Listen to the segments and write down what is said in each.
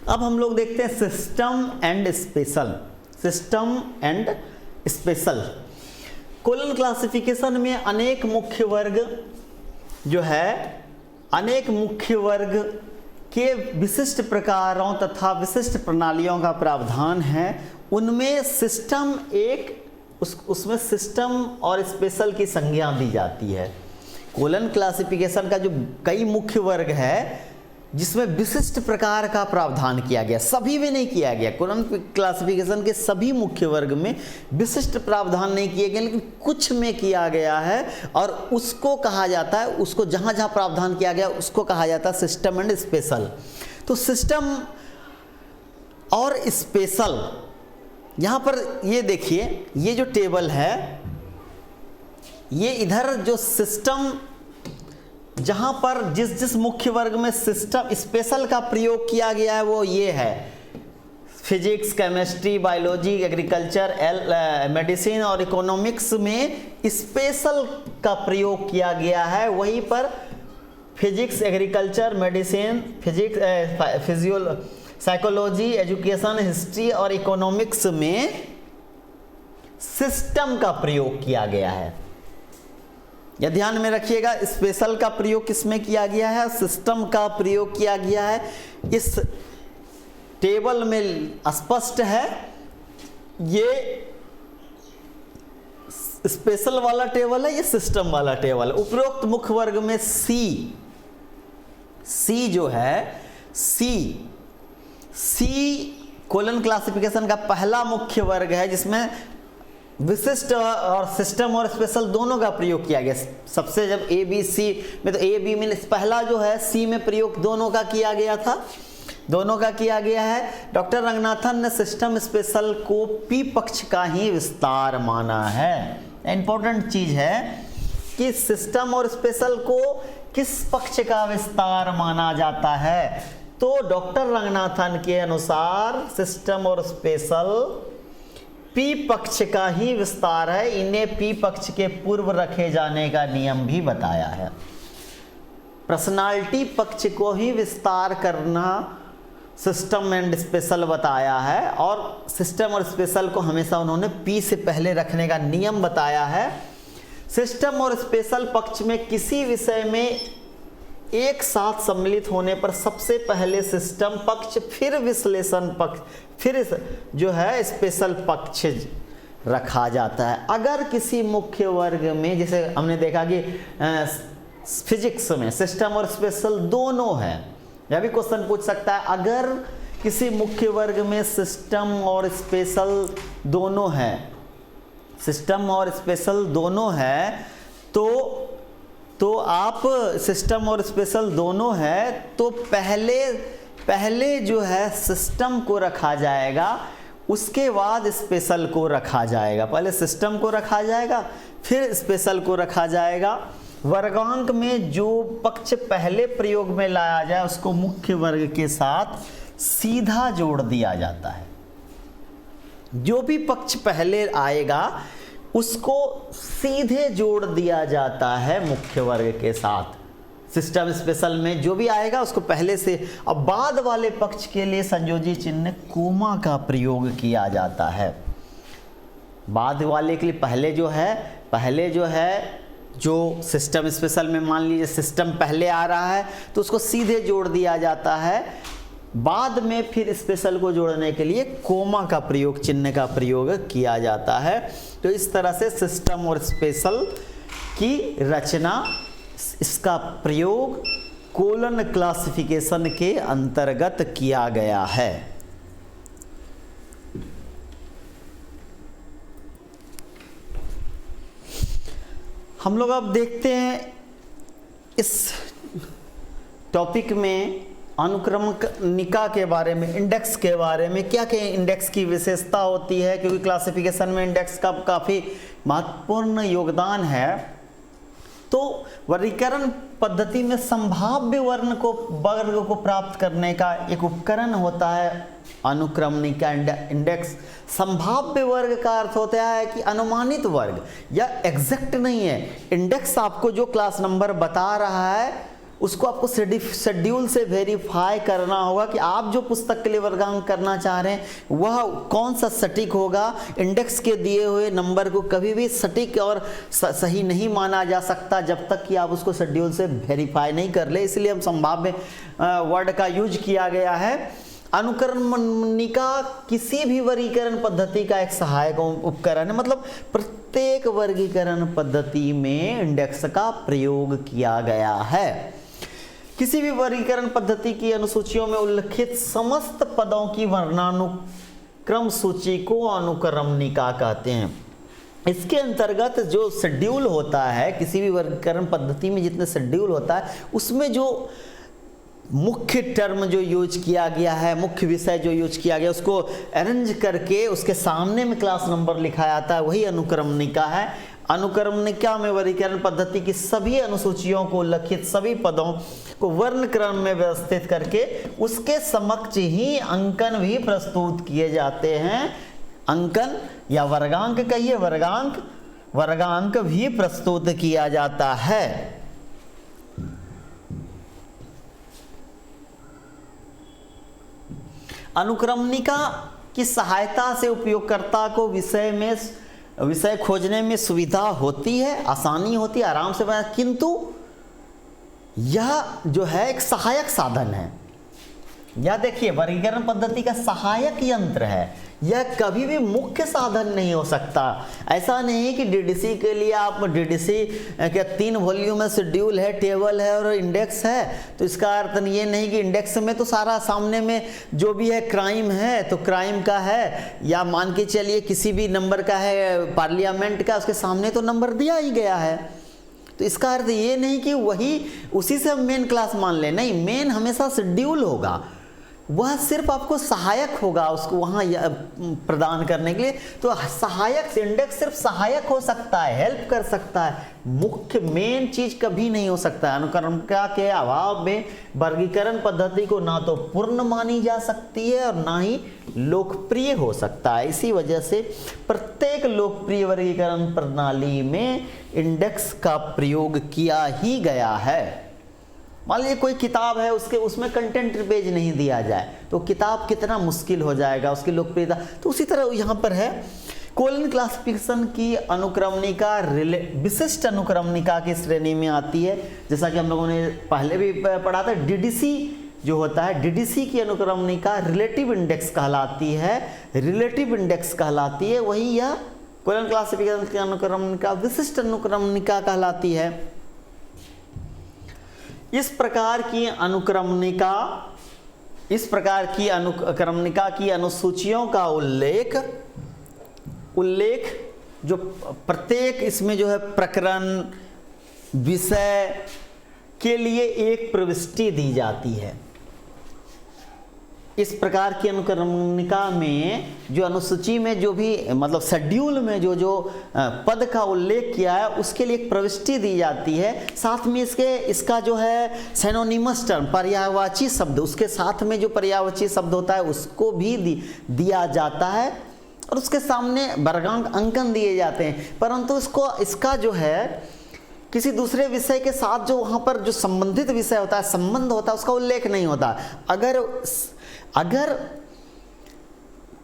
अब हम लोग देखते हैं system and special. System and special colon classification में अनेक मुख्य वर्ग जो है, अनेक मुख्य वर्ग के विशिष्ट प्रकारों तथा विशिष्ट प्रणालियों का प्रावधान है। उनमें सिस्टम उसमें सिस्टम और स्पेशल की संज्ञा दी जाती है। कोलन क्लासिफिकेशन का जो कई मुख्य वर्ग है जिसमें विशिष्ट प्रकार का प्रावधान किया गया, सभी में नहीं किया गया। कोलन क्लासिफिकेशन के सभी मुख्य वर्ग में विशिष्ट प्रावधान नहीं किए गए, लेकिन कुछ में किया गया है और उसको कहा जाता है, उसको जहाँ जहाँ प्रावधान किया गया उसको कहा जाता है सिस्टम एंड स्पेशल। तो सिस्टम और स्पेशल, यहाँ पर ये देखिए, ये जो टेबल है, ये इधर जो सिस्टम, जहाँ पर जिस जिस मुख्य वर्ग में सिस्टम स्पेशल का प्रयोग किया गया है वो ये है, physics, chemistry, biology, agriculture, medicine और इकोनॉमिक्स में स्पेशल का प्रयोग किया गया है। वहीं पर physics, agriculture, medicine, psychology, education, history और इकोनॉमिक्स में सिस्टम का प्रयोग किया गया है। यह ध्यान में रखिएगा, स्पेशल का प्रयोग किसमें किया गया है, सिस्टम का प्रयोग किया गया है। इस टेबल में स्पष्ट है, ये स्पेशल वाला टेबल है, ये सिस्टम वाला टेबल है। उपरोक्त मुख्य वर्ग में सी जो है, सी कोलन क्लासिफिकेशन का पहला मुख्य वर्ग है जिसमें विशिष्ट और सिस्टम और स्पेशल दोनों का प्रयोग किया गया। सबसे जब ए बी सी में, तो ए बी में पहला जो है सी में प्रयोग दोनों का किया गया था, दोनों का किया गया है। डॉक्टर रंगनाथन ने सिस्टम स्पेशल को पी पक्ष का ही विस्तार माना है। इंपॉर्टेंट चीज है कि सिस्टम और स्पेशल को किस पक्ष का विस्तार माना जाता है, तो डॉक्टर रंगनाथन के अनुसार सिस्टम और स्पेशल पी पक्ष का ही विस्तार है। इन्हें पी पक्ष के पूर्व रखे जाने का नियम भी बताया है। पर्सनालिटी पक्ष को ही विस्तार करना सिस्टम एंड स्पेशल बताया है, और सिस्टम और स्पेशल को हमेशा उन्होंने पी से पहले रखने का नियम बताया है। सिस्टम और स्पेशल पक्ष में किसी विषय में एक साथ सम्मिलित होने पर सबसे पहले सिस्टम पक्ष, फिर विश्लेषण पक्ष, फिर जो है स्पेशल पक्ष रखा जाता है। अगर किसी मुख्य वर्ग में, जैसे हमने देखा कि फिजिक्स में सिस्टम और स्पेशल दोनों है, यह भी क्वेश्चन पूछ सकता है, अगर किसी मुख्य वर्ग में सिस्टम और स्पेशल दोनों है, सिस्टम और स्पेशल दोनों है, तो आप सिस्टम और स्पेशल दोनों है, तो पहले जो है सिस्टम को रखा जाएगा, उसके बाद स्पेशल को रखा जाएगा। पहले सिस्टम को रखा जाएगा, फिर स्पेशल को रखा जाएगा। वर्गांक में जो पक्ष पहले प्रयोग में लाया जाए उसको मुख्य वर्ग के साथ सीधा जोड़ दिया जाता है। जो भी पक्ष पहले आएगा उसको सीधे जोड़ दिया जाता है मुख्य वर्ग के साथ। सिस्टम स्पेशल में जो भी आएगा उसको पहले से, अब बाद वाले पक्ष के लिए संयोजी चिन्ह कोमा का प्रयोग किया जाता है। बाद वाले के लिए पहले जो है जो सिस्टम स्पेशल में मान लीजिए सिस्टम पहले आ रहा है तो उसको सीधे जोड़ दिया जाता है। बाद में फिर स्पेशल को जोड़ने के लिए कोमा का प्रयोग, चिन्ह का प्रयोग किया जाता है। तो इस तरह से सिस्टम और स्पेशल की रचना, इसका प्रयोग कोलन क्लासिफिकेशन के अंतर्गत किया गया है। हम लोग अब देखते हैं इस टॉपिक में अनुक्रमणिका के बारे में, इंडेक्स के बारे में, क्या क्या इंडेक्स की विशेषता होती है, क्योंकि क्लासिफिकेशन में इंडेक्स का काफ़ी महत्वपूर्ण योगदान है। तो वर्गीकरण पद्धति में संभाव्य वर्ग को प्राप्त करने का एक उपकरण होता है अनुक्रमणिका इंडेक्स। संभाव्य वर्ग का अर्थ होता है कि अनुमानित वर्ग, या एग्जैक्ट नहीं है। इंडेक्स आपको जो क्लास नंबर बता रहा है उसको आपको शेड्यूल से वेरीफाई करना होगा कि आप जो पुस्तक के लिए वर्गांक करना चाह रहे हैं वह कौन सा सटीक होगा। इंडेक्स के दिए हुए नंबर को कभी भी सटीक और सही नहीं माना जा सकता जब तक कि आप उसको शेड्यूल से वेरीफाई नहीं कर ले, इसलिए हम संभाव्य वर्ड का यूज किया गया है। अनुक्रमणिका किसी भी वर्गीकरण पद्धति का एक सहायक उपकरण है, मतलब प्रत्येक वर्गीकरण पद्धति में इंडेक्स का प्रयोग किया गया है। किसी भी वर्गीकरण पद्धति की अनुसूचियों में उल्लिखित समस्त पदों की वर्णानुक्रम सूची को अनुक्रमणिका कहते हैं। इसके अंतर्गत जो शेड्यूल होता है, किसी भी वर्गीकरण पद्धति में जितने शेड्यूल होता है उसमें जो मुख्य टर्म जो यूज किया गया है, मुख्य विषय जो यूज किया गया उसको अरेंज करके उसके सामने में क्लास नंबर लिखा जाता है, वही अनुक्रमणिका है। अनुक्रमणिका में वर्गीकरण पद्धति की सभी अनुसूचियों को उल्लिखित सभी पदों को वर्ण क्रम में व्यवस्थित करके उसके समक्ष ही अंकन भी प्रस्तुत किए जाते हैं। अंकन या वर्गांक कहिए, वर्गांक भी प्रस्तुत किया जाता है। अनुक्रमणिका की सहायता से उपयोगकर्ता को विषय खोजने में सुविधा होती है, आसानी होती है, आराम से बना, किंतु यह जो है एक सहायक साधन है। यह देखिए वर्गीकरण पद्धति का सहायक यंत्र है, यह कभी भी मुख्य साधन नहीं हो सकता। ऐसा नहीं कि डीडीसी के लिए आप डीडीसी के 3 वॉल्यूम में शेड्यूल है, टेबल है और इंडेक्स है, तो इसका अर्थ ये नहीं कि इंडेक्स में तो सारा सामने में जो भी है क्राइम है तो क्राइम का है, या मान के चलिए किसी भी नंबर का है पार्लियामेंट का, उसके सामने तो नंबर दिया ही गया है। तो इसका अर्थ ये नहीं कि वही उसी से हम मेन क्लास मान लें, नहीं, मेन हमेशा शेड्यूल होगा, वह सिर्फ आपको सहायक होगा उसको वहाँ प्रदान करने के लिए। तो सहायक इंडेक्स सिर्फ सहायक हो सकता है, हेल्प कर सकता है, मुख्य मेन चीज कभी नहीं हो सकता है। अनुक्रमणिका के अभाव में वर्गीकरण पद्धति को ना तो पूर्ण मानी जा सकती है और ना ही लोकप्रिय हो सकता है। इसी वजह से प्रत्येक लोकप्रिय वर्गीकरण प्रणाली में इंडेक्स का प्रयोग किया ही गया है। मान लीजिए कोई किताब है, उसमें कंटेंट पेज नहीं दिया जाए तो किताब कितना मुश्किल हो जाएगा उसकी लोकप्रियता। तो उसी तरह यहाँ पर है कोलन क्लासिफिकेशन की अनुक्रमणिका विशिष्ट अनुक्रमणिका की श्रेणी में आती है। जैसा कि हम लोगों ने पहले भी पढ़ा था, डीडीसी जो होता है, डीडीसी की अनुक्रमणिका रिलेटिव इंडेक्स कहलाती है, रिलेटिव इंडेक्स कहलाती है, वही यह कोलन क्लासिफिकेशन की अनुक्रमणिका विशिष्ट अनुक्रमणिका कहलाती है। इस प्रकार की अनुक्रमणिका की अनुसूचियों का उल्लेख जो प्रत्येक इसमें जो है प्रकरण विषय के लिए एक प्रविष्टि दी जाती है। इस प्रकार की अनुक्रमणिका में जो अनुसूची में जो भी मतलब शेड्यूल में जो पद का उल्लेख किया है उसके लिए एक प्रविष्टि दी जाती है। साथ में इसका जो है सिनोनिमस टर्म पर्यायवाची शब्द, उसके साथ में जो पर्यायवाची शब्द होता है उसको भी दिया जाता है और उसके सामने वर्गांक अंकन दिए जाते हैं। परंतु इसका जो है किसी दूसरे विषय के साथ जो वहाँ पर जो संबंधित विषय होता है, संबंध होता है, उसका उल्लेख नहीं होता।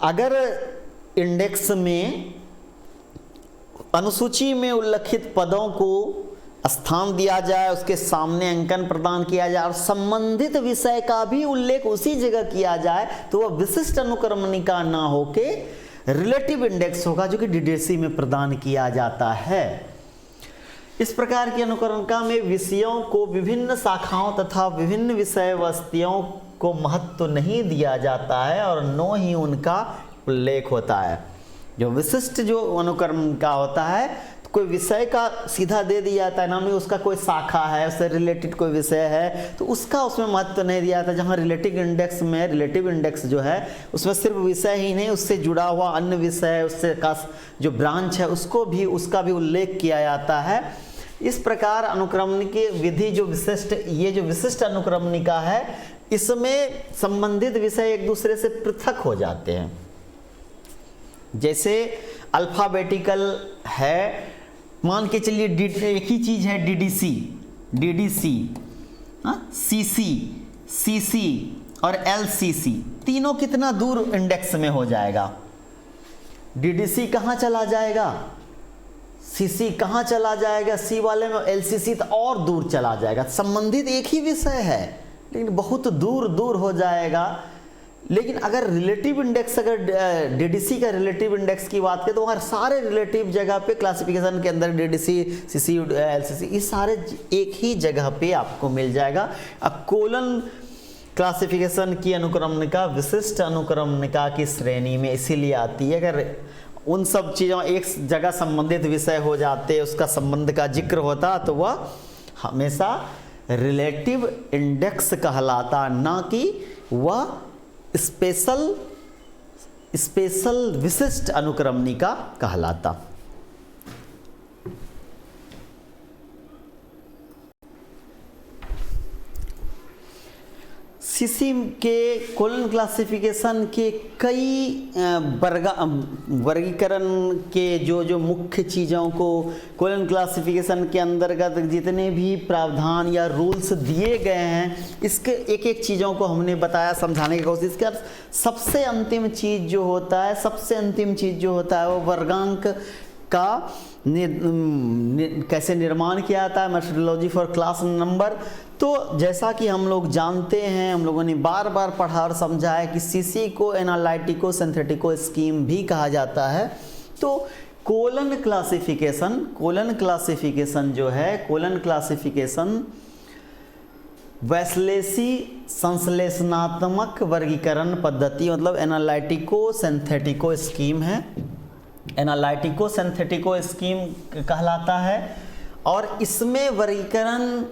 अगर इंडेक्स में अनुसूची में उल्लिखित पदों को स्थान दिया जाए, उसके सामने अंकन प्रदान किया जाए और संबंधित विषय का भी उल्लेख उसी जगह किया जाए तो वह विशिष्ट अनुक्रमणिका ना होके रिलेटिव इंडेक्स होगा, जो कि डीडीसी में प्रदान किया जाता है। इस प्रकार की अनुक्रमणिका में विषयों को विभिन्न शाखाओं तथा विभिन्न विषय वस्तुओं को महत्व नहीं दिया जाता है और न ही उनका उल्लेख होता है। जो विशिष्ट जो अनुक्रमणिका होता है तो कोई विषय का सीधा दे दिया जाता है, ना ही उसका कोई शाखा है, उससे रिलेटेड कोई विषय है तो उसका उसमें महत्व नहीं दिया जाता। जहाँ रिलेटिव इंडेक्स में रिलेटिव इंडेक्स जो है उसमें सिर्फ विषय ही नहीं, उससे जुड़ा हुआ अन्य विषय, उससे का जो ब्रांच है उसका भी उल्लेख किया जाता है। इस प्रकार अनुक्रमणिका विधि जो विशिष्ट अनुक्रमणिका है इसमें संबंधित विषय एक दूसरे से पृथक हो जाते हैं। जैसे अल्फाबेटिकल है, मान के चलिए एक ही चीज है डीडीसी, सीसी, सीसी और एलसीसी तीनों कितना दूर इंडेक्स में हो जाएगा? डीडीसी कहाँ चला जाएगा, सीसी कहाँ चला जाएगा, सी वाले में, एलसीसी तो और दूर चला जाएगा। संबंधित एक ही विषय है लेकिन बहुत दूर दूर हो जाएगा। लेकिन अगर रिलेटिव इंडेक्स, अगर डीडीसी का रिलेटिव इंडेक्स की बात करें तो वहाँ सारे रिलेटिव जगह पे क्लासिफिकेशन के अंदर डीडीसी, सीसी, एलसीसी ये सारे एक ही जगह पे आपको मिल जाएगा। अब कोलन क्लासिफिकेशन की अनुक्रमणिका विशिष्ट अनुक्रमणिका की श्रेणी में इसीलिए आती है। अगर उन सब चीज़ों एक जगह संबंधित विषय हो जाते, उसका संबंध का जिक्र होता तो वह हमेशा रिलेटिव इंडेक्स कहलाता, ना कि वह स्पेशल विशिष्ट अनुक्रमणिका कहलाता। सीसी के कोलन क्लासिफिकेशन के कई वर्गीकरण के जो मुख्य चीज़ों को कोलन क्लासिफिकेशन के अंतर्गत जितने भी प्रावधान या रूल्स दिए गए हैं, इसके एक एक चीज़ों को हमने बताया, समझाने की कोशिश की। सबसे अंतिम चीज़ जो होता है वो वर्गांक का कैसे निर्माण किया जाता है, मेथोडोलॉजी फॉर क्लास नंबर। तो जैसा कि हम लोग जानते हैं, हम लोगों ने बार बार पढ़ा और समझा है कि सीसी को एनालिटिको सिंथेटिको स्कीम भी कहा जाता है। तो कोलन क्लासिफिकेशन वैश्लेषी संश्लेषणात्मक वर्गीकरण पद्धति, मतलब एनालिटिको सिंथेटिको स्कीम है, एनालिटिको सिंथेटिको स्कीम कहलाता है। और इसमें वर्गीकरण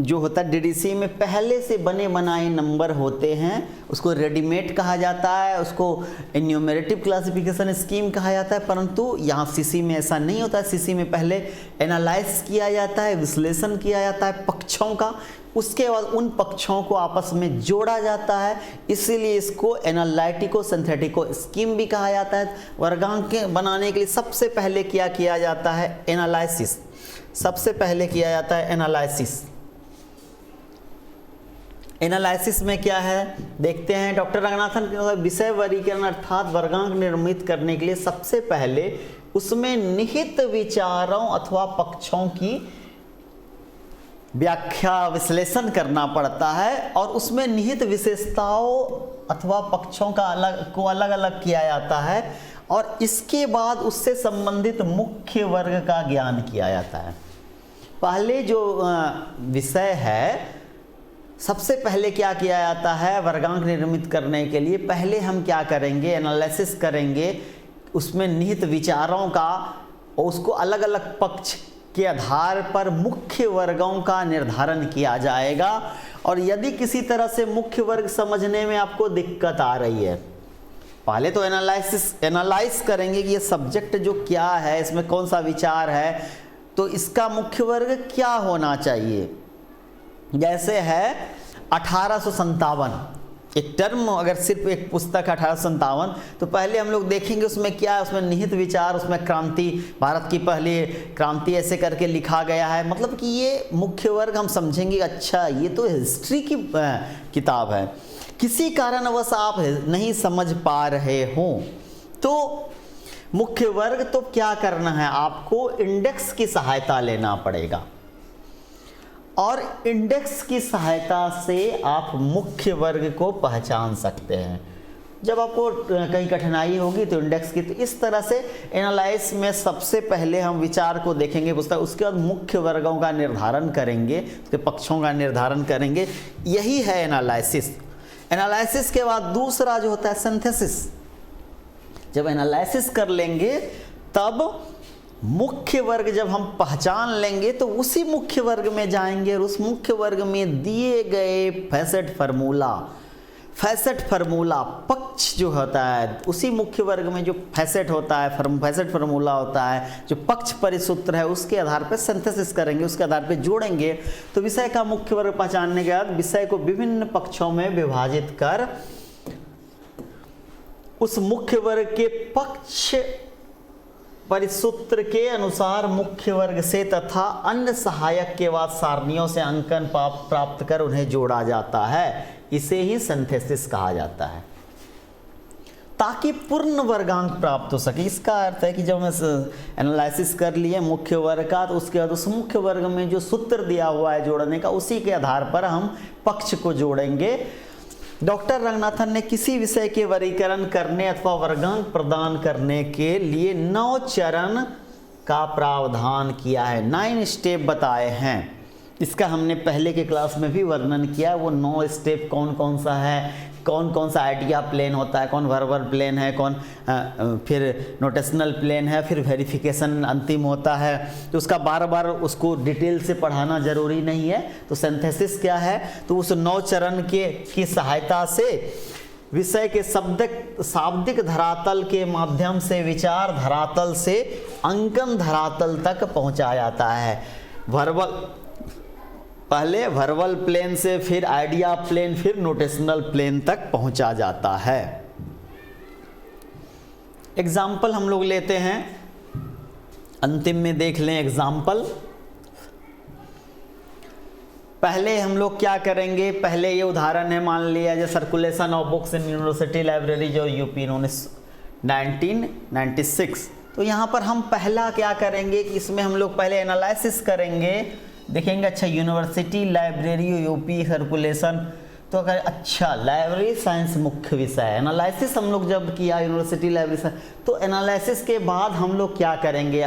जो होता है डीडीसी में पहले से बने बनाए नंबर होते हैं, उसको रेडीमेड कहा जाता है, उसको एन्यूमरेटिव क्लासिफिकेशन स्कीम कहा जाता है। परंतु यहाँ सीसी में ऐसा नहीं होता है। सीसी में पहले एनालाइज किया जाता है, विश्लेषण किया जाता है पक्षों का, उसके बाद उन पक्षों को आपस में जोड़ा जाता है, इसीलिए इसको एनालिटिको सिंथेटिको स्कीम भी कहा जाता है। वर्गांक बनाने के लिए सबसे पहले क्या किया जाता है? एनालिसिस। सबसे पहले किया जाता है एनालिसिस। एनालिसिस में क्या है देखते हैं। डॉक्टर रंगनाथन विषय वर्गीकरण अर्थात वर्गांक निर्मित करने के लिए सबसे पहले उसमें निहित विचारों अथवा पक्षों की व्याख्या विश्लेषण करना पड़ता है और उसमें निहित विशेषताओं अथवा पक्षों का अलग अलग किया जाता है और इसके बाद उससे संबंधित मुख्य वर्ग का ज्ञान किया जाता है। पहले जो विषय है, सबसे पहले क्या किया जाता है वर्गांक निर्मित करने के लिए? पहले हम क्या करेंगे? एनालिसिस करेंगे, उसमें निहित विचारों का और उसको अलग अलग पक्ष के आधार पर मुख्य वर्गों का निर्धारण किया जाएगा। और यदि किसी तरह से मुख्य वर्ग समझने में आपको दिक्कत आ रही है, पहले तो एनालाइज करेंगे कि ये सब्जेक्ट जो क्या है, इसमें कौन सा विचार है, तो इसका मुख्य वर्ग क्या होना चाहिए। जैसे है 1857 एक टर्म, अगर सिर्फ एक पुस्तक 1857, तो पहले हम लोग देखेंगे उसमें क्या है, उसमें निहित विचार, उसमें क्रांति, भारत की पहली क्रांति ऐसे करके लिखा गया है। मतलब कि ये मुख्य वर्ग हम समझेंगे, अच्छा ये तो हिस्ट्री की किताब है, किसी कारणवश आप नहीं समझ पा रहे हो तो मुख्य वर्ग, तो क्या करना है आपको? इंडेक्स की सहायता लेना पड़ेगा और इंडेक्स की सहायता से आप मुख्य वर्ग को पहचान सकते हैं। जब आपको कहीं कठिनाई होगी तो इंडेक्स की, तो इस तरह से एनालाइज में सबसे पहले हम विचार को देखेंगे पुस्तक, उसके बाद मुख्य वर्गों का निर्धारण करेंगे, उसके पक्षों का निर्धारण करेंगे। यही है एनालिसिस। एनालिसिस के बाद दूसरा जो होता है सिंथेसिस। जब एनालिसिस कर लेंगे तब मुख्य वर्ग जब हम पहचान लेंगे तो उसी मुख्य वर्ग में जाएंगे और उस मुख्य वर्ग में दिए गए फैसेट फार्मूला पक्ष जो होता है, उसी मुख्य वर्ग में जो फैसेट होता है, फैसेट फार्मूला होता है, जो पक्ष परिसूत्र है, उसके आधार पर सिंथेसिस करेंगे, उसके आधार पर जोड़ेंगे। तो विषय का मुख्य वर्ग पहचानने के बाद विषय को विभिन्न पक्षों में विभाजित कर उस मुख्य वर्ग के पक्ष परिसूत्र के अनुसार मुख्य वर्ग से तथा अन्य सहायक के बाद सारणियों से अंकन प्राप्त कर उन्हें जोड़ा जाता है। इसे ही सिंथेसिस कहा जाता है, ताकि पूर्ण वर्गांक प्राप्त हो सके। इसका अर्थ है कि जब हम एनालिसिस कर लिए मुख्य वर्ग का, तो उसके बाद उस मुख्य वर्ग में जो सूत्र दिया हुआ है जोड़ने का, उसी के आधार पर हम पक्ष को जोड़ेंगे। डॉक्टर रंगनाथन ने किसी विषय के वर्गीकरण करने अथवा वर्गांक प्रदान करने के लिए 9 चरण का प्रावधान किया है, 9 स्टेप बताए हैं। इसका हमने पहले के क्लास में भी वर्णन किया। वो 9 स्टेप कौन कौन सा है, कौन कौन सा आइडिया प्लेन होता है, कौन वर्बल प्लेन है, कौन फिर नोटेशनल प्लेन है, फिर वेरिफिकेशन अंतिम होता है। तो उसका बार बार उसको डिटेल से पढ़ाना जरूरी नहीं है। तो सिंथेसिस क्या है, तो उस 9 चरण की सहायता से विषय के शाब्दिक धरातल के माध्यम से विचार धरातल से अंकन धरातल तक पहुंचा जाता है। पहले वर्बल प्लेन से फिर आइडिया प्लेन, फिर नोटेशनल प्लेन तक पहुंचा जाता है। एग्जाम्पल हम लोग लेते हैं, अंतिम में देख लें एग्जाम्पल। पहले हम लोग क्या करेंगे, पहले ये उदाहरण है, मान लिया जो circulation of books in university library जो यूपी 1996। तो यहाँ पर हम पहला क्या करेंगे कि इसमें हम लोग पहले एनालिसिस करेंगे, देखेंगे अच्छा यूनिवर्सिटी लाइब्रेरी यूपी सर्कुलेशन। तो अगर अच्छा लाइब्रेरी साइंस मुख्य विषय है, एनालिसिस हम लोग जब किया यूनिवर्सिटी लाइब्रेरी साइंस, तो एनालिसिस के बाद हम लोग क्या करेंगे,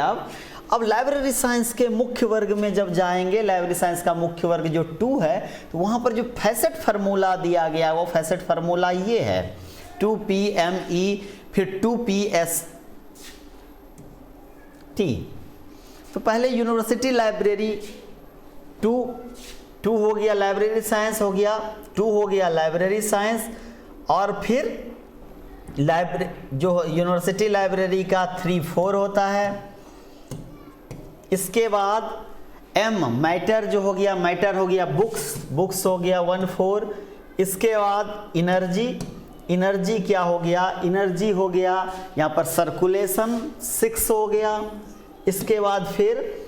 अब लाइब्रेरी साइंस के मुख्य वर्ग में जब जाएंगे, लाइब्रेरी साइंस का मुख्य वर्ग जो 2 है, तो वहाँ पर जो फैसेट फार्मूला दिया गया वो फैसेट फार्मूला ये है 2PME फिर 2PST। तो पहले यूनिवर्सिटी लाइब्रेरी 2 हो गया, लाइब्रेरी साइंस हो गया, 2 हो गया लाइब्रेरी साइंस, और फिर जो यूनिवर्सिटी लाइब्रेरी का 3-4 होता है। इसके बाद M मैटर जो हो गया, मैटर हो गया, बुक्स हो गया 1-4। इसके बाद एनर्जी क्या हो गया, एनर्जी हो गया यहाँ पर सर्कुलेशन 6 हो गया। इसके बाद फिर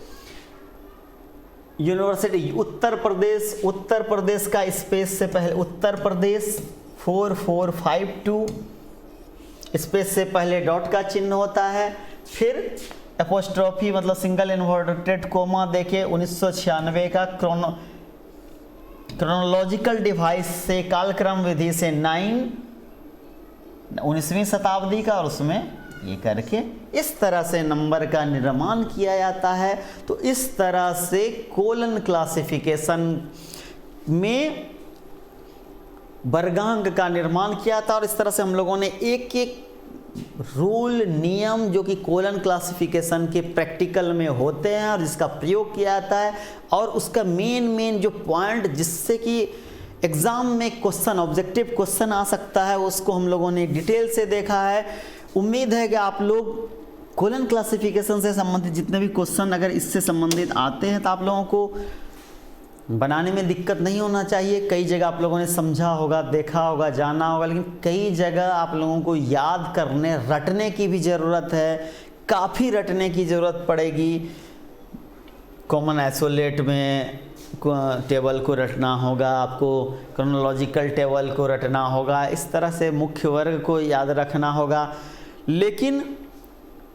यूनिवर्सिटी उत्तर प्रदेश का स्पेस से पहले उत्तर प्रदेश 4452, स्पेस से पहले डॉट का चिन्ह होता है। फिर एपोस्ट्रोफी मतलब सिंगल इन्वर्टेड कोमा देखे 1996 का क्रोनोलॉजिकल डिवाइस से कालक्रम विधि से 19वीं शताब्दी का, और उसमें ये करके इस तरह से नंबर का निर्माण किया जाता है। तो इस तरह से कोलन क्लासिफिकेशन में वर्गांक का निर्माण किया था, और इस तरह से हम लोगों ने एक एक रूल नियम जो कि कोलन क्लासिफिकेशन के प्रैक्टिकल में होते हैं और जिसका प्रयोग किया जाता है, और उसका मेन जो पॉइंट जिससे कि एग्जाम में क्वेश्चन ऑब्जेक्टिव क्वेश्चन आ सकता है, उसको हम लोगों ने डिटेल से देखा है। उम्मीद है कि आप लोग कोलन क्लासिफिकेशन से संबंधित जितने भी क्वेश्चन अगर इससे संबंधित आते हैं तो आप लोगों को बनाने में दिक्कत नहीं होना चाहिए। कई जगह आप लोगों ने समझा होगा, देखा होगा, जाना होगा, लेकिन कई जगह आप लोगों को याद करने रटने की भी ज़रूरत है, काफ़ी रटने की ज़रूरत पड़ेगी। कॉमन आइसोलेट में टेबल को रटना होगा, आपको क्रोनोलॉजिकल टेबल को रटना होगा, इस तरह से मुख्य वर्ग को याद रखना होगा। लेकिन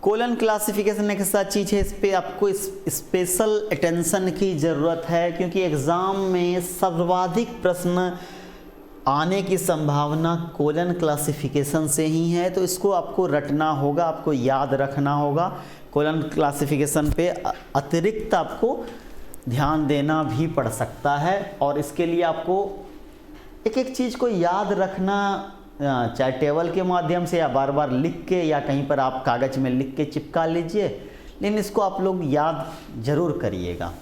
कोलन क्लासिफिकेशन एक ऐसा चीज़ है, इस पर आपको स्पेशल अटेंशन की ज़रूरत है, क्योंकि एग्ज़ाम में सर्वाधिक प्रश्न आने की संभावना कोलन क्लासिफिकेशन से ही है। तो इसको आपको रटना होगा, आपको याद रखना होगा। कोलन क्लासिफिकेशन पे अतिरिक्त आपको ध्यान देना भी पड़ सकता है, और इसके लिए आपको एक एक चीज़ को याद रखना, चाहे टेबल के माध्यम से या बार बार लिख के या कहीं पर आप कागज़ में लिख के चिपका लीजिए, लेकिन इसको आप लोग याद ज़रूर करिएगा।